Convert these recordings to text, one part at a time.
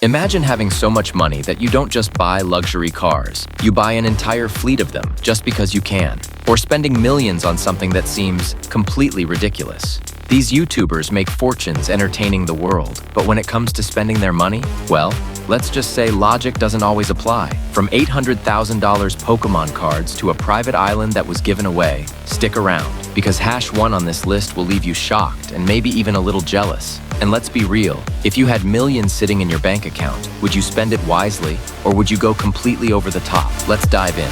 Imagine having so much money that you don't just buy luxury cars, you buy an entire fleet of them just because you can, or spending millions on something that seems completely ridiculous. These YouTubers make fortunes entertaining the world, but when it comes to spending their money, well, let's just say logic doesn't always apply. From $800,000 Pokemon cards to a private island that was given away, stick around, because #1 on this list will leave you shocked and maybe even a little jealous. And let's be real, if you had millions sitting in your bank account, would you spend it wisely, or would you go completely over the top? Let's dive in.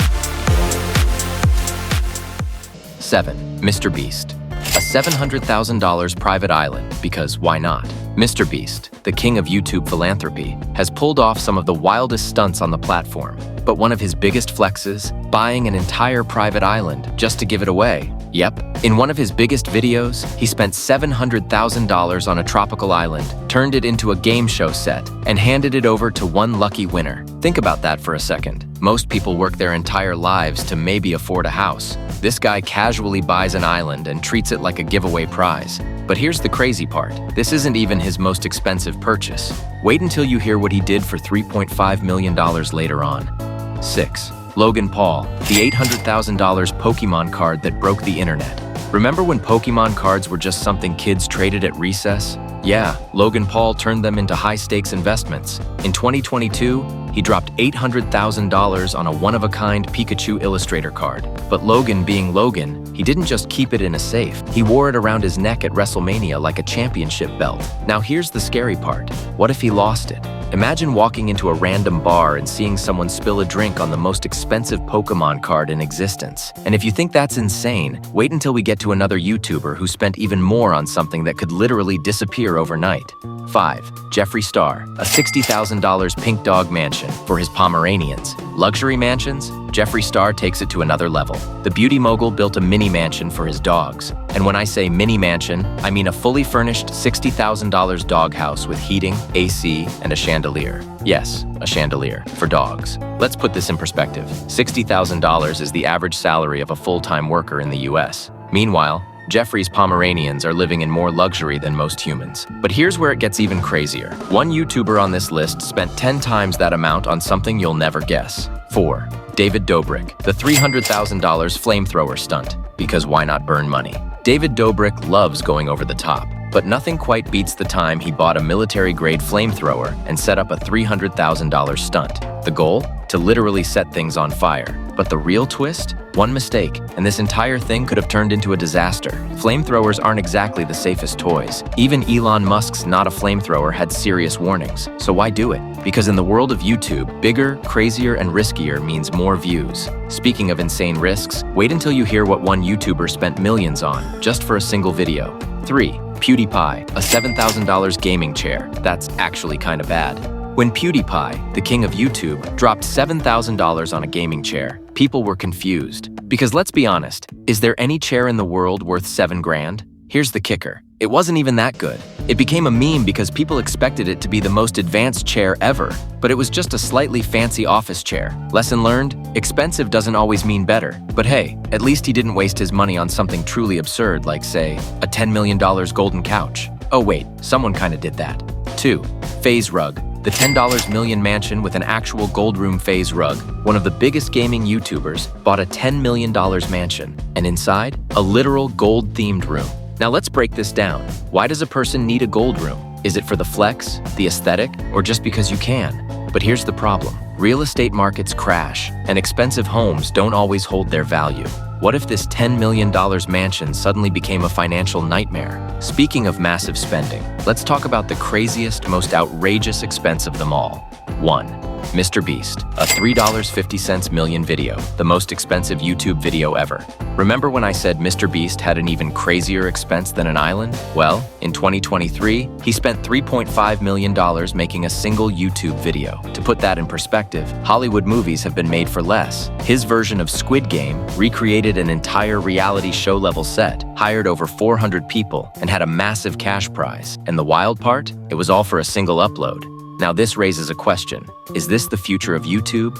7. MrBeast. A $700,000 private island, because why not? MrBeast, the king of YouTube philanthropy, has pulled off some of the wildest stunts on the platform. But one of his biggest flexes, buying an entire private island just to give it away. Yep, in one of his biggest videos, he spent $700,000 on a tropical island, turned it into a game show set, and handed it over to one lucky winner. Think about that for a second. Most people work their entire lives to maybe afford a house. This guy casually buys an island and treats it like a giveaway prize. But here's the crazy part. This isn't even his most expensive purchase. Wait until you hear what he did for $3.5 million later on. 6. Logan Paul, the $800,000 Pokemon card that broke the internet. Remember when Pokemon cards were just something kids traded at recess? Yeah, Logan Paul turned them into high-stakes investments. In 2022, he dropped $800,000 on a one-of-a-kind Pikachu Illustrator card. But Logan being Logan, he didn't just keep it in a safe. He wore it around his neck at WrestleMania like a championship belt. Now here's the scary part. What if he lost it? Imagine walking into a random bar and seeing someone spill a drink on the most expensive Pokemon card in existence. And if you think that's insane, wait until we get to another YouTuber who spent even more on something that could literally disappear overnight. 5. Jeffree Star, a $60,000 pink dog mansion for his Pomeranians. Luxury mansions? Jeffree Star takes it to another level. The beauty mogul built a mini mansion for his dogs. And when I say mini mansion, I mean a fully furnished $60,000 doghouse with heating, AC, and a chandelier. Yes, a chandelier for dogs. Let's put this in perspective. $60,000 is the average salary of a full-time worker in the US. Meanwhile, Jeffree's Pomeranians are living in more luxury than most humans. But here's where it gets even crazier. One YouTuber on this list spent 10 times that amount on something you'll never guess. 4. David Dobrik, the $300,000 flamethrower stunt. Because why not burn money? David Dobrik loves going over the top, but nothing quite beats the time he bought a military-grade flamethrower and set up a $300,000 stunt. The goal? To literally set things on fire. But the real twist? One mistake, and this entire thing could have turned into a disaster. Flamethrowers aren't exactly the safest toys. Even Elon Musk's Not a Flamethrower had serious warnings. So why do it? Because in the world of YouTube, bigger, crazier, and riskier means more views. Speaking of insane risks, wait until you hear what one YouTuber spent millions on, just for a single video. 3. PewDiePie, a $7,000 gaming chair. That's actually kinda bad. When PewDiePie, the king of YouTube, dropped $7,000 on a gaming chair, people were confused. Because let's be honest, is there any chair in the world worth $7 grand? Here's the kicker. It wasn't even that good. It became a meme because people expected it to be the most advanced chair ever, but it was just a slightly fancy office chair. Lesson learned? Expensive doesn't always mean better. But hey, at least he didn't waste his money on something truly absurd like, say, a $10 million golden couch. Oh wait, someone kinda did that. 2. FaZe Rug. The $10 million mansion with an actual gold room FaZe Rug, one of the biggest gaming YouTubers, bought a $10 million mansion, and inside, a literal gold-themed room. Now let's break this down. Why does a person need a gold room? Is it for the flex, the aesthetic, or just because you can? But here's the problem. Real estate markets crash, and expensive homes don't always hold their value. What if this $10 million mansion suddenly became a financial nightmare? Speaking of massive spending, let's talk about the craziest, most outrageous expense of them all. 1. MrBeast, a $3.50 million video, the most expensive YouTube video ever. Remember when I said MrBeast had an even crazier expense than an island? Well, in 2023, he spent $3.5 million making a single YouTube video. To put that in perspective, Hollywood movies have been made for less. His version of Squid Game recreated an entire reality show level set, hired over 400 people, and had a massive cash prize. And the wild part? It was all for a single upload. Now this raises a question. Is this the future of YouTube?